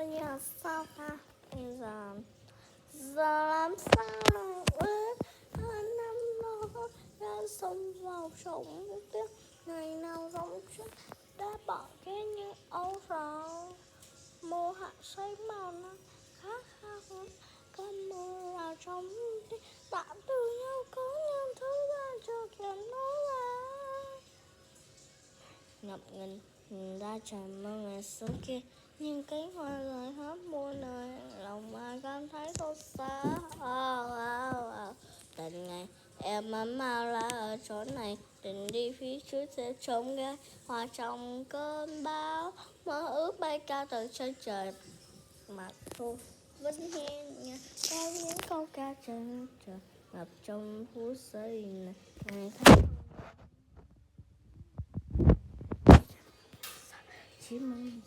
bây giờ sao ta? Bây giờ làm sao nào năm đó đã sống vào sống tiếc ngày nào sống trước đã bỏ cái những âu sầu mùa hạ say màu nắng khát khao cơn mưa là trong tim tạm từ nhau có những thứ ra cho kèm nói ra ngập ngừng ra trời mơ ngày xưa kia nhưng cánh hoa rơi hết muôn nơi lòng mà cảm thấy xót xa tình ngày em ấm mau lá ở chỗ này tình đi phía trước sẽ trông gai hoa trong cơn bão mơ ước bay cao từ chân trời mặt thu vẫn hiên nghe theo những câu ca chân trời ngập trong phút giây này ngày tháng chỉ mong